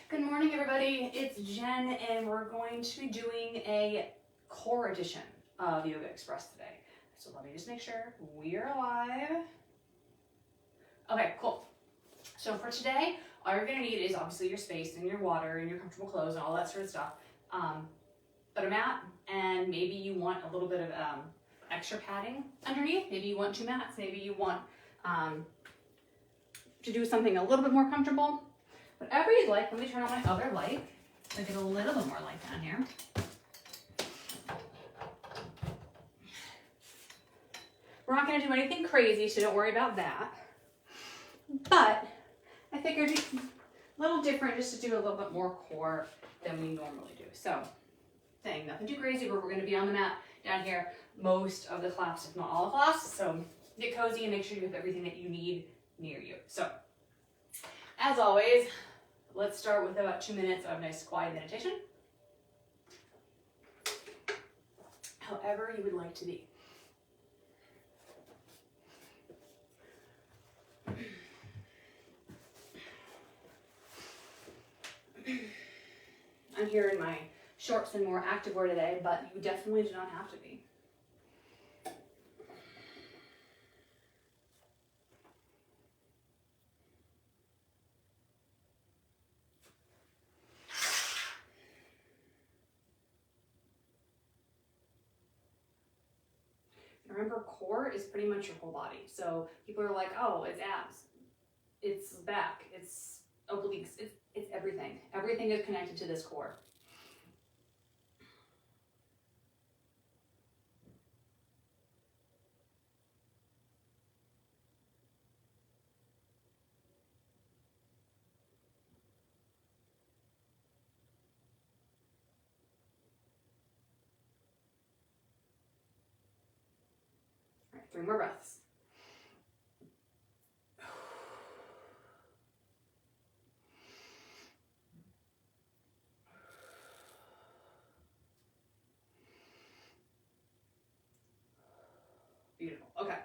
Good morning, everybody. It's Jen, and we're going to be doing a core edition of Yoga Express today. So let me just make sure we're live. Okay, cool. So for today, all you're gonna need is obviously your space and your water and your comfortable clothes and all that sort of stuff. But a mat, and maybe you want a little bit of extra padding underneath. Maybe you want 2 mats. Maybe you want to do something a little bit more comfortable. Whatever you'd like. Let me turn on my other light so I get a little bit more light down here. We're not going to do anything crazy, so don't worry about that. But I figured it's a little different just to do a little bit more core than we normally do. So, saying nothing too crazy, but we're going to be on the mat down here most of the class, if not all the class. So get cozy and make sure you have everything that you need near you. So, as always, let's start with about 2 minutes of nice quiet meditation. However you would like to be. I'm here in my shorts and more activewear today, but you definitely do not have to be. Remember, core is pretty much your whole body. So people are like, oh, it's abs, it's back, it's obliques, it's everything. Everything is connected to this core. All right, 3 more breaths. Beautiful. Okay.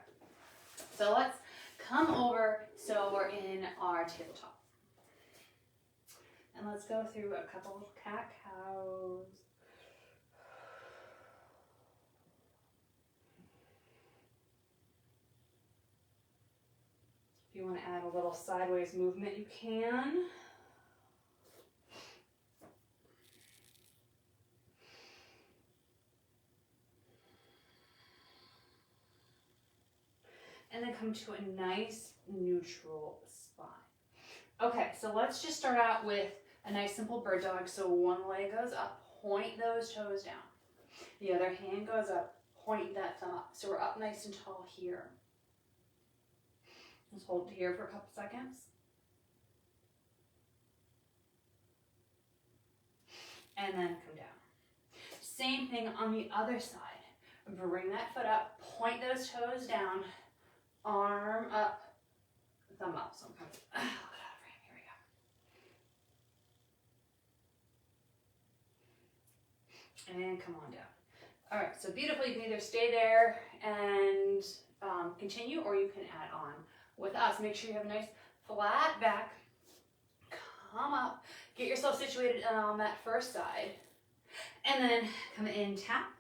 So let's come over. So we're in our tabletop. And let's go through a couple of cat-cows. If you want to add a little sideways movement, you can. And then come to a nice neutral spine. Okay, so let's just start out with a nice simple bird dog. So one leg goes up, point those toes down. The other hand goes up, point that thumb up. So we're up nice and tall here. Let's hold it here for a couple seconds. And then come down. Same thing on the other side. Bring that foot up, point those toes down, arm up, thumb up. So I'm kind of, I'll get out of frame. Here we go. And come on down. All right, so beautiful. You can either stay there and continue, or you can add on with us. Make sure you have a nice flat back. Come up, get yourself situated on that first side, and then come in, tap,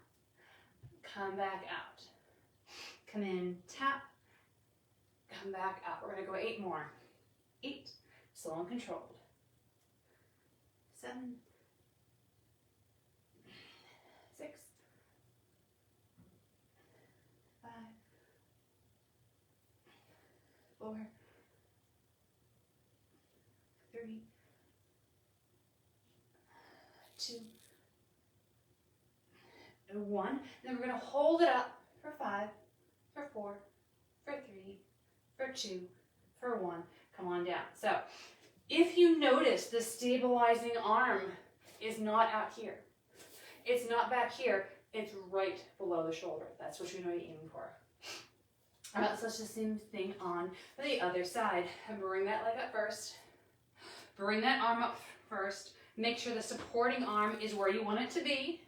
come back out. Come in, tap, come back out. We're gonna go 8 more. 8, slow and controlled. 7, 6, 5, 4, 3, 2, and 1. Then we're going to hold it up for 5, for 4, for 3, for 2, for 1. Come on down. So if you notice the stabilizing arm is not out here, it's not back here, it's right below the shoulder. That's what you're going to be aiming for. All right, so let's just do the same thing on the other side. Bring that leg up first. Bring that arm up first. Make sure the supporting arm is where you want it to be.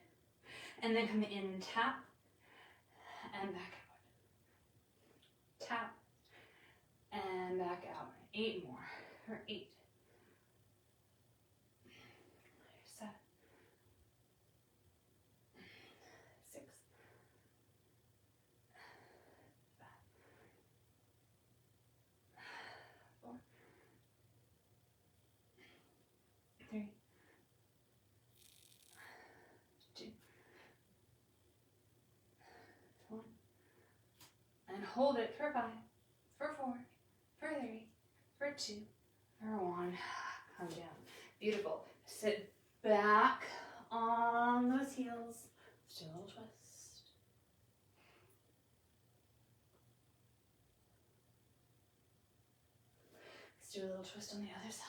And then come in and tap and back out. Tap and back out. 8 more. Or 8, hold it for 5, for 4, for 3, for 2, for 1. Come down. Beautiful. Sit back on those heels. Let's do a little twist. Let's do a little twist on the other side.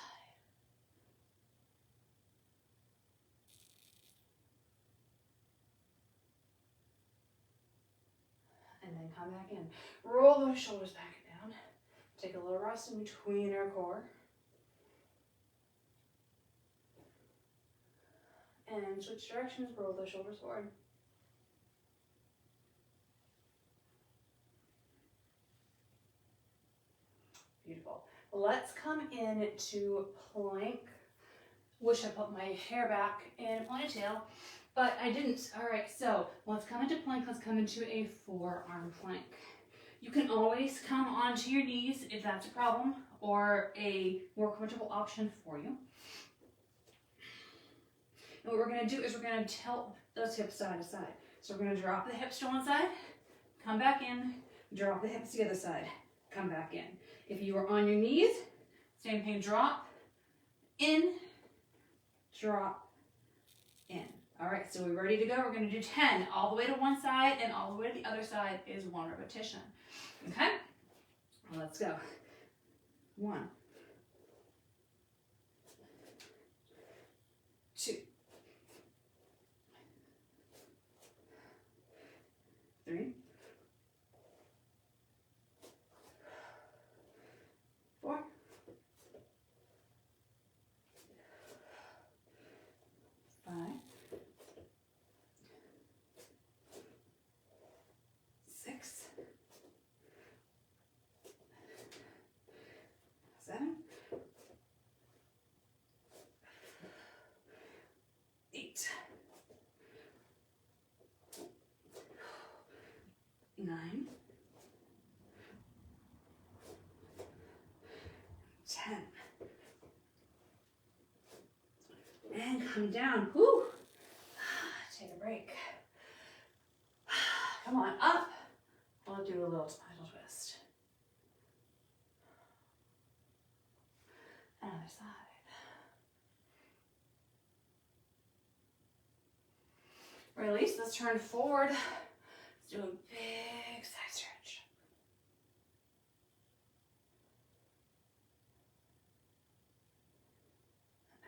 And then come back in. Roll those shoulders back and down. Take a little rest in between our core. And switch directions, roll those shoulders forward. Beautiful. Let's come into plank. Wish I put my hair back in a ponytail, but I didn't. All right, so let's come into plank. Let's come into a forearm plank. You can always come onto your knees if that's a problem or a more comfortable option for you. And what we're going to do is we're going to tilt those hips side to side. So we're going to drop the hips to one side, come back in, drop the hips to the other side, come back in. If you are on your knees, same thing, drop, in, drop, in. All right, so we're ready to go. We're going to do 10 all the way to one side and all the way to the other side is 1 repetition. Okay? Let's go. 1, 2, 3, 4, 5, 6, 7, 8, 9, 10. And come down. Whew. Take a break. Come on up. We'll do a little spinal twist. Another side. Release. Let's turn forward. Let's do a big side stretch.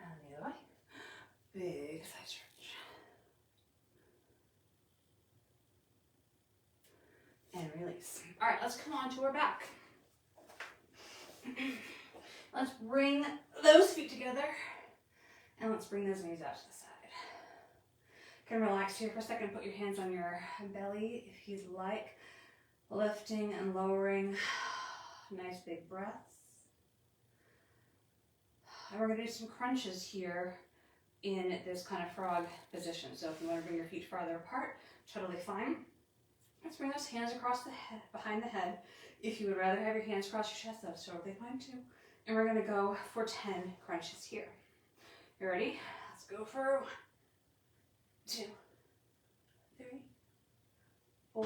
And the other way. Big side stretch. And release. All right, let's come on to our back. Let's bring those feet together. And let's bring those knees out to the side. You can relax here for a second. Put your hands on your belly if you'd like. Lifting and lowering. Nice big breaths. And we're going to do some crunches here in this kind of frog position. So if you want to bring your feet farther apart, totally fine. Let's bring those hands across the head, behind the head. If you would rather have your hands across your chest, that's totally fine too. And we're going to go for 10 crunches here. You ready? Let's go for 1, 2, 3, 4,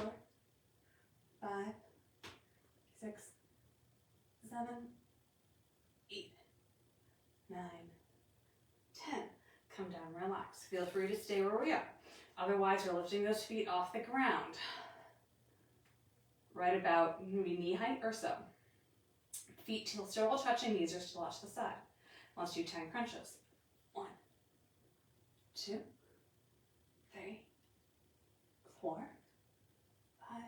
5, 6, 7, 8, 9, 10. Come down, relax. Feel free to stay where we are. Otherwise, we're lifting those feet off the ground. Right about maybe knee height or so. Feet still touching, knees are still off to the side. Let's do 10 crunches. 1, 2, 3, 4, 5,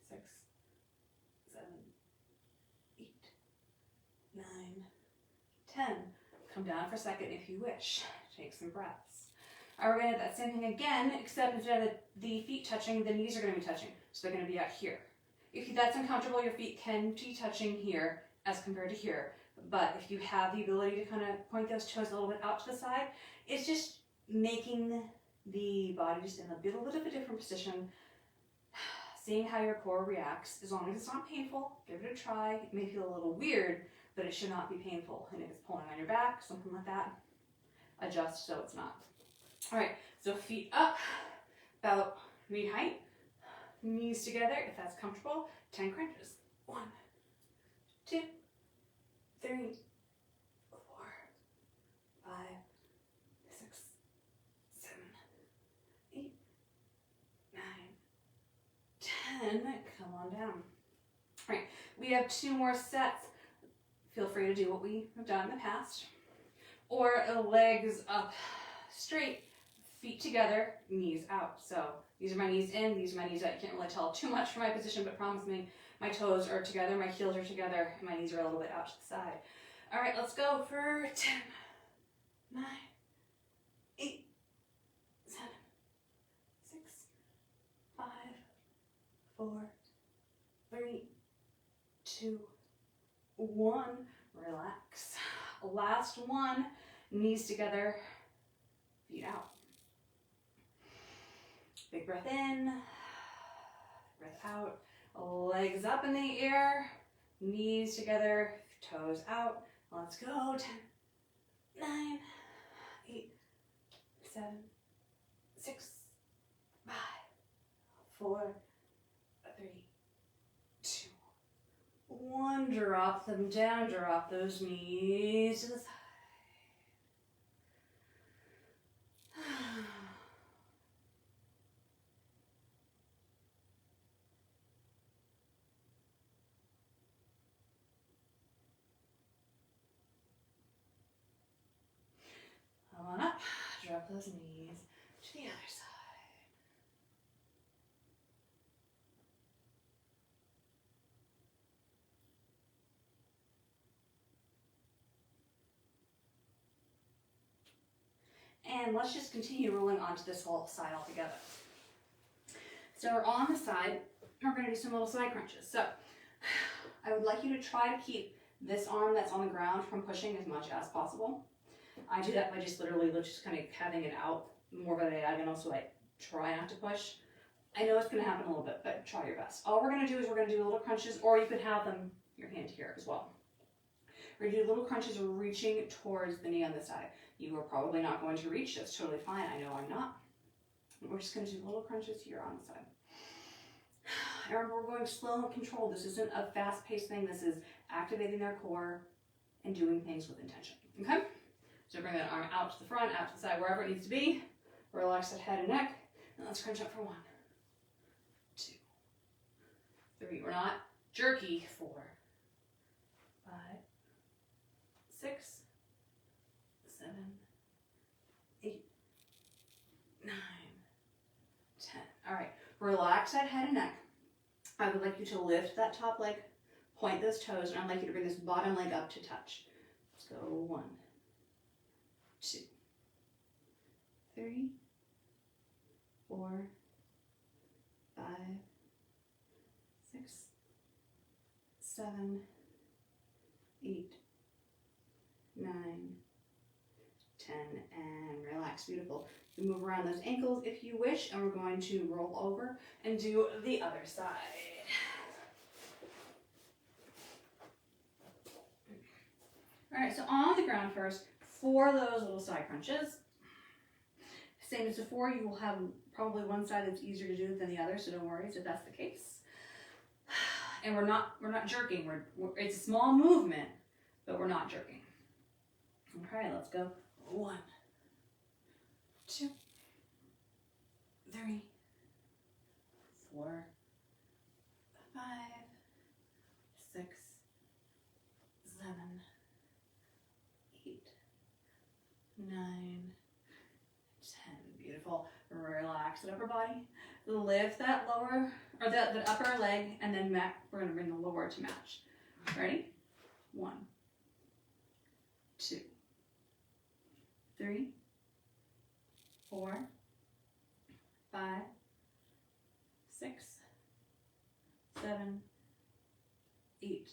6, 7, 8, 9, 10. Come down for a second if you wish. Take some breaths. All right, we're going to do that same thing again, except instead of the feet touching, the knees are going to be touching. So they're going to be out here. If that's uncomfortable, your feet can be touching here as compared to here. But if you have the ability to kind of point those toes a little bit out to the side, it's just making the body just in a little bit of a different position, seeing how your core reacts. As long as it's not painful, give it a try. It may feel a little weird, but it should not be painful. And if it's pulling on your back, something like that, adjust so it's not. All right, so feet up, about knee height. knees together if that's comfortable. 10 crunches. 1, 2, 3, 4, 5, 6, 7, 8, 9, 10. Come on down. All right, we have 2 more sets. Feel free to do what we have done in the past. Or legs up straight, feet together, knees out. So these are my knees in, these are my knees out. You can't really tell too much from my position, but promise me my toes are together, my heels are together, and my knees are a little bit out to the side. All right, let's go for 10, 9, 8, 7, 6, 5, 4, 3, 2, 1. Relax. Last one, knees together, feet out. Big breath in, breath out, legs up in the air, knees together, toes out. Let's go. 10, 9, 8, 7, 6, 5, 4, 3, 2, 1. Drop them down, drop those knees to the side. Come on up, drop those knees to the other side. And let's just continue rolling onto this whole side altogether. So we're on the side, we're going to do some little side crunches. So I would like you to try to keep this arm that's on the ground from pushing as much as possible. I do that by just literally just kind of having it out more of a diagonal, so I try not to push. I know it's going to happen a little bit, but try your best. All we're going to do is we're going to do little crunches, or you could have them, your hand here as well. We're going to do little crunches reaching towards the knee on this side. You are probably not going to reach, that's totally fine. I know I'm not. We're just going to do little crunches here on the side. And remember, we're going slow and controlled. This isn't a fast-paced thing. This is activating their core and doing things with intention. Okay? So bring that arm out to the front, out to the side, wherever it needs to be. Relax that head and neck. And let's crunch up for 1, 2, 3. We're not jerky. 4, 5, 6, 7, 8, 9, 10. All right. Relax that head and neck. I would like you to lift that top leg, point those toes, and I'd like you to bring this bottom leg up to touch. Let's go. 1, 2, 3, 4, 5, 6, 7, 8, 9, 10, and relax. Beautiful. You move around those ankles if you wish, and we're going to roll over and do the other side. All right, so on the ground first, for those little side crunches, same as before, you will have probably one side that's easier to do than the other, so don't worry if that's the case. And we're not jerking. It's a small movement, but we're not jerking. Okay, let's go. 1, 2, 3, 4, 5, 6, 7, 8, 9, 10. Beautiful. Relax the upper body. Lift that lower, or the upper leg, and then we're going to bring the lower to match. Ready? 1, 2, 3, 4, 5, 6, 7, 8,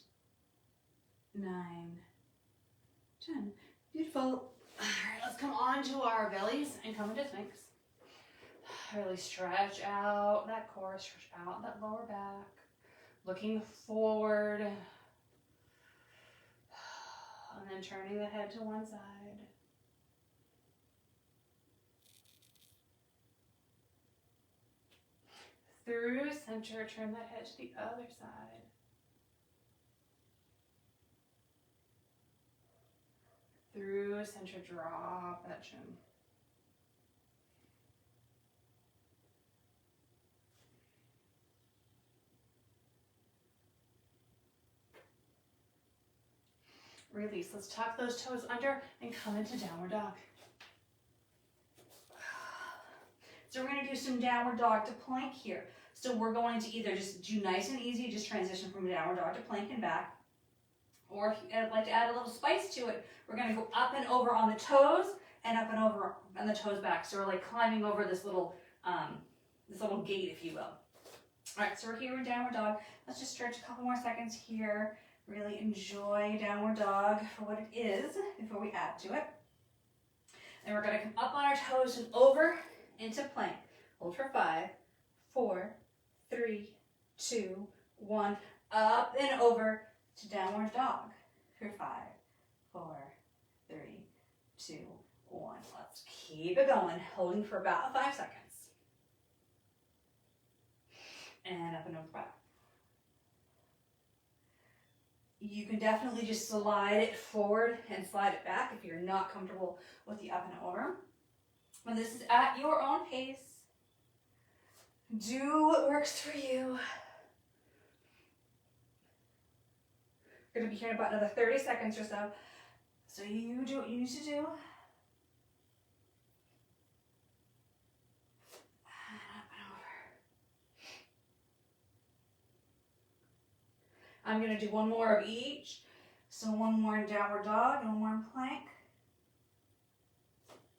9, 10. Beautiful. All right, let's come on to our bellies and come into Sphinx. Really stretch out that core, stretch out that lower back. Looking forward. And then turning the head to one side. through center, turn that head to the other side. Through center, drop that chin. Release. Let's tuck those toes under and come into downward dog. So we're going to do some downward dog to plank here. So we're going to either just do nice and easy, just transition from downward dog to plank and back. Or if you'd like to add a little spice to it, we're going to go up and over on the toes and up and over on the toes back. So we're like climbing over this little gate, if you will. All right, so we're here in downward dog. Let's just stretch a couple more seconds here. Really enjoy downward dog for what it is before we add to it. And we're going to come up on our toes and over into plank. Hold for 5, 4, 3, 2, 1. Up and over to downward dog for 5, 4, 3, 2, 1. Let's keep it going, holding for about 5 seconds. And up and over back. You can definitely just slide it forward and slide it back if you're not comfortable with the up and over. And this is at your own pace. Do what works for you. We're going to be here in about another 30 seconds or so. So you do what you need to do. And up and over. I'm going to do one more of each. So one more in downward dog and one more in plank.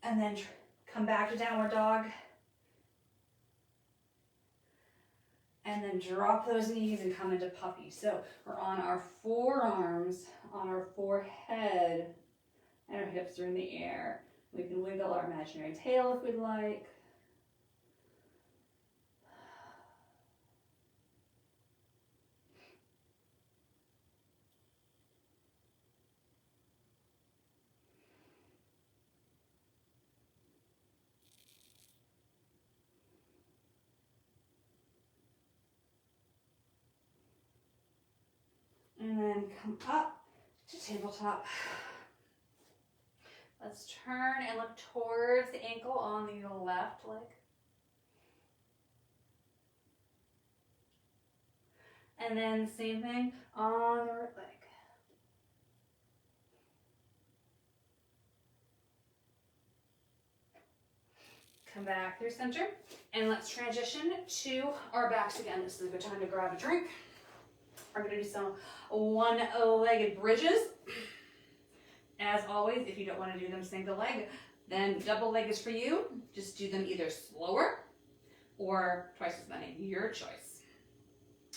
And then come back to downward dog. And then drop those knees and come into puppy. So we're on our forearms, on our forehead, and our hips are in the air. We can wiggle our imaginary tail if we'd like. And then come up to tabletop. Let's turn and look towards the ankle on the left leg. And then same thing on the right leg. Come back through center. And let's transition to our backs again. This is a good time to grab a drink. We're going to do some one-legged bridges. As always, if you don't want to do them single leg, then double leg is for you. Just do them either slower or twice as many, your choice.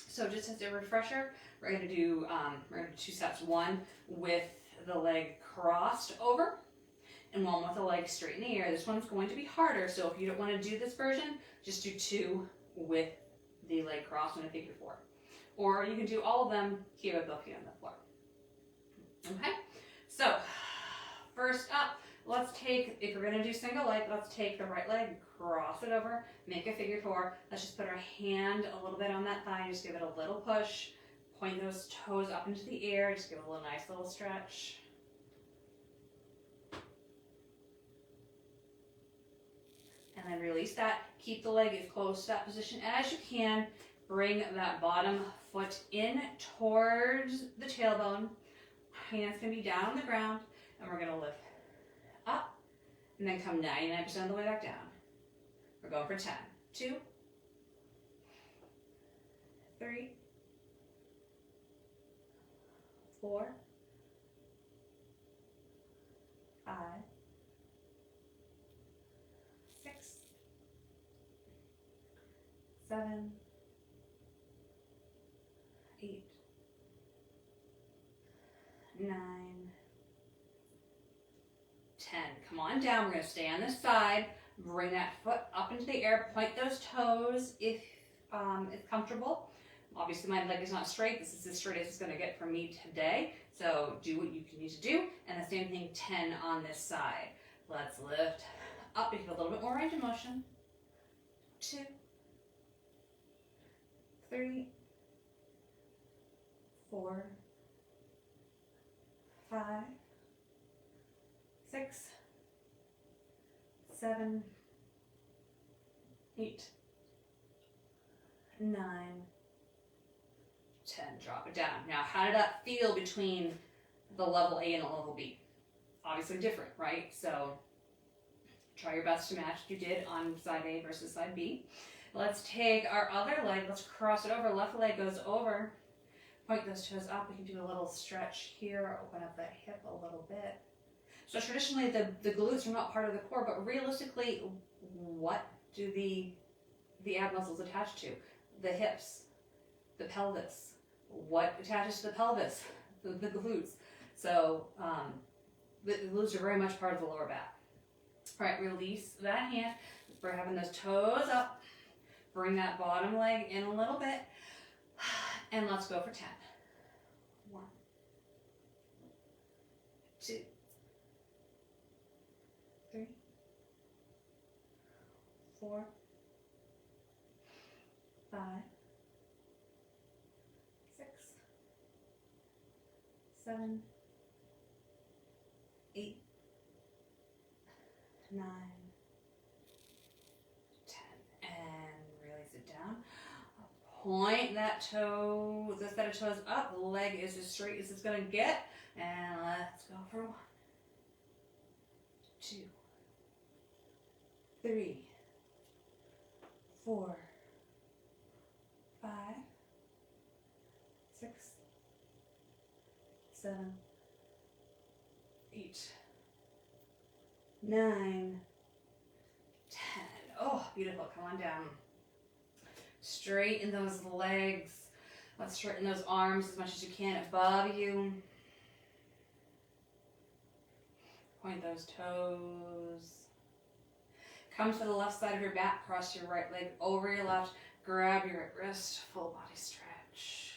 So just as a refresher, we're going to do 2 sets. One with the leg crossed over and one with the leg straight in the air. This one's going to be harder, so if you don't want to do this version, just do 2 with the leg crossed in a figure 4. Or you can do all of them here with both feet on the floor. Okay, so first up, let's take, if we're going to do single leg, let's take the right leg, cross it over, make a figure 4. Let's just put our hand a little bit on that thigh, just give it a little push, point those toes up into the air, just give it a little nice little stretch. And then release that. Keep the leg as close to that position as you can. Bring that bottom foot in towards the tailbone. Hands can be down on the ground. And we're going to lift up and then come 99% of the way back down. We're going for 10. 2, 3, 4, 5, 6, 7, 8, 9, 10. Come on down. We're going to stay on this side. Bring that foot up into the air. Point those toes if it's comfortable. Obviously, my leg is not straight. This is as straight as it's going to get for me today. So do what you need to do. And the same thing, 10 on this side. Let's lift up. You have a little bit more range of motion. 2, 3, 4, 5, 6, 7, 8, 9, 10. Drop it down. Now, how did that feel between the level A and the level B? Obviously different, right? So try your best to match what you did on side A versus side B. Let's take our other leg, let's cross it over. Left leg goes over. Point those toes up. We can do a little stretch here, open up that hip a little bit. So traditionally the glutes are not part of the core, but realistically, what do the ab muscles attach to? The hips, the pelvis. What attaches to the pelvis? The glutes. So the glutes are very much part of the lower back. All right, release that hand. We're having those toes up. Bring that bottom leg in a little bit. And let's go for 10. 1, 2, 3, 4, 5, 6, 7, 8, 9, 10. And release it down. Point that toe, this set of toes up. The leg is as straight as it's going to get. And let's go for 1, 2, 3, 4, 5, 6, 7, 8, 9, 10. Oh, beautiful. Come on down. Straighten those legs. Let's straighten those arms as much as you can above you. Point those toes. Come to the left side of your back. Cross your right leg over your left. Grab your wrist. Full body stretch.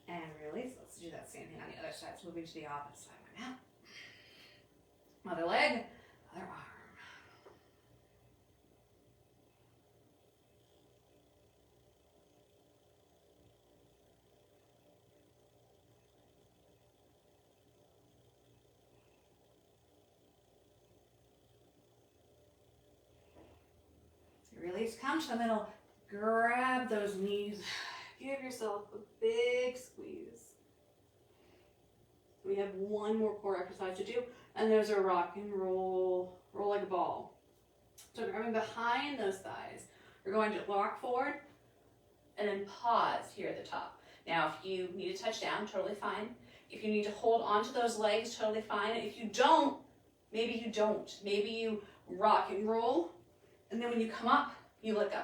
And release. Let's do that same thing on the other side. So moving to the opposite side right now. Other leg, other arm. Release. Come to the middle. Grab those knees. Give yourself a big squeeze. We have one more core exercise to do, and there's a rock and roll, roll like a ball. So grabbing behind those thighs, we're going to walk forward and then pause here at the top. Now, if you need to touch down, totally fine. If you need to hold onto those legs, totally fine. If you don't, maybe you don't. Maybe you rock and roll, and then when you come up, you let go.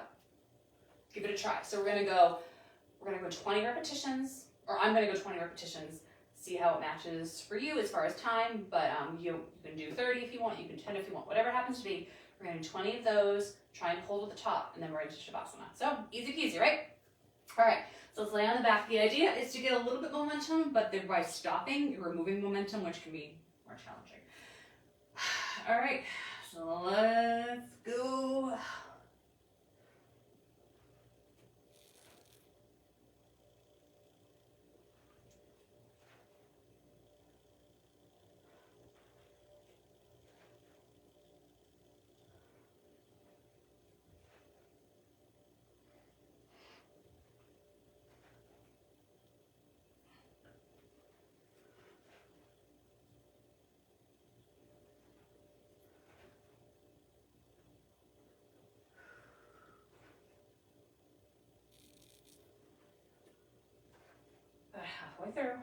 Give it a try. So we're gonna go 20 repetitions, or I'm gonna go 20 repetitions, see how it matches for you as far as time, but you can do 30 if you want, you can 10 if you want, whatever happens to be. We're gonna do 20 of those, try and hold at the top, and then we're into Shavasana. So, easy peasy, right? All right, so let's lay on the back. The idea is to get a little bit momentum, but then by stopping, you're removing momentum, which can be more challenging. All right, so let's go. Halfway through.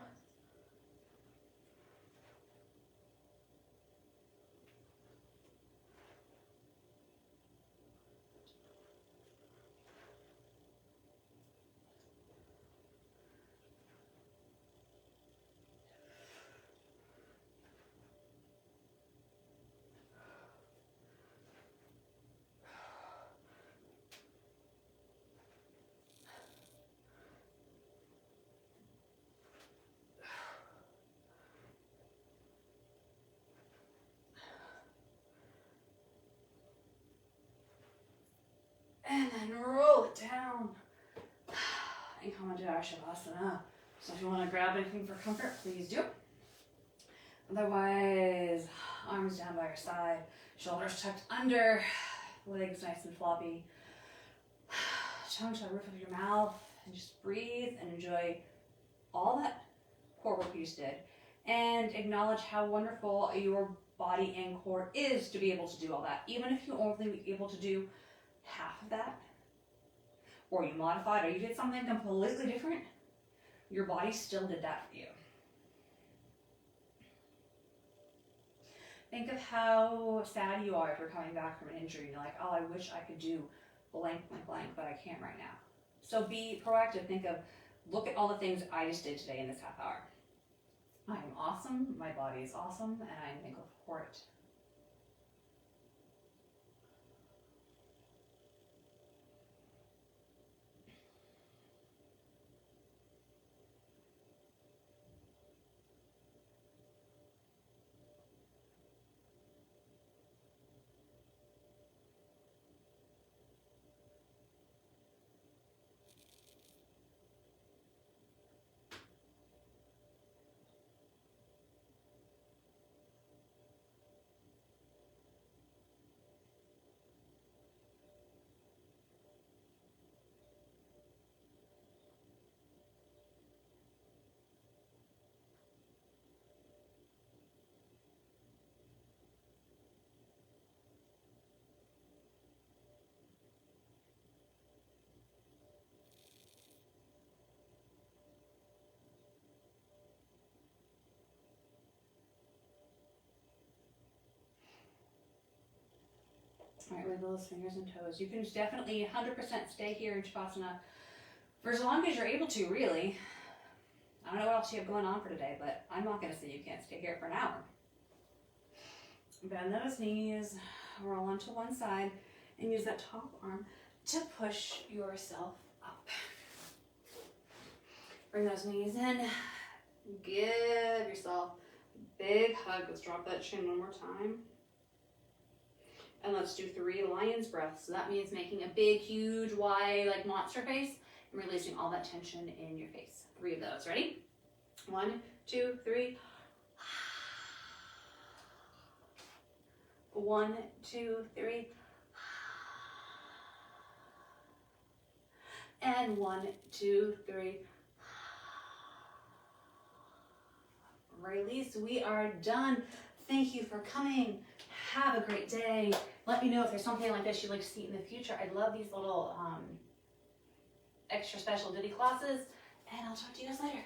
come into our Shavasana. So if you want to grab anything for comfort, please do. Otherwise, arms down by your side, shoulders tucked under, legs nice and floppy. Tongue to the roof of your mouth, and just breathe and enjoy all that core work you just did. And acknowledge how wonderful your body and core is to be able to do all that. Even if you only be able to do half of that, or you modified, or you did something completely different, your body still did that for you. Think of how sad you are if you're coming back from an injury and you're like, oh, I wish I could do blank, blank, blank, but I can't right now. So be proactive. Think of, look at all the things I just did today in this half hour. I am awesome, my body is awesome, and I am thankful for it. All right, wiggle those fingers and toes. You can definitely 100% stay here in Shavasana for as long as you're able to, really. I don't know what else you have going on for today, but I'm not going to say you can't stay here for an hour. Bend those knees, roll onto one side, and use that top arm to push yourself up. Bring those knees in. Give yourself a big hug. Let's drop that chin one more time. And let's do 3 lion's breaths. So that means making a big, huge, wide, like monster face and releasing all that tension in your face. 3 of those. Ready? 1, 2, 3. 1, 2, 3. And 1, 2, 3. Release. We are done. Thank you for coming. Have a great day. Let me know if there's something like this you'd like to see in the future. I love these little extra special ditty classes, and I'll talk to you guys later.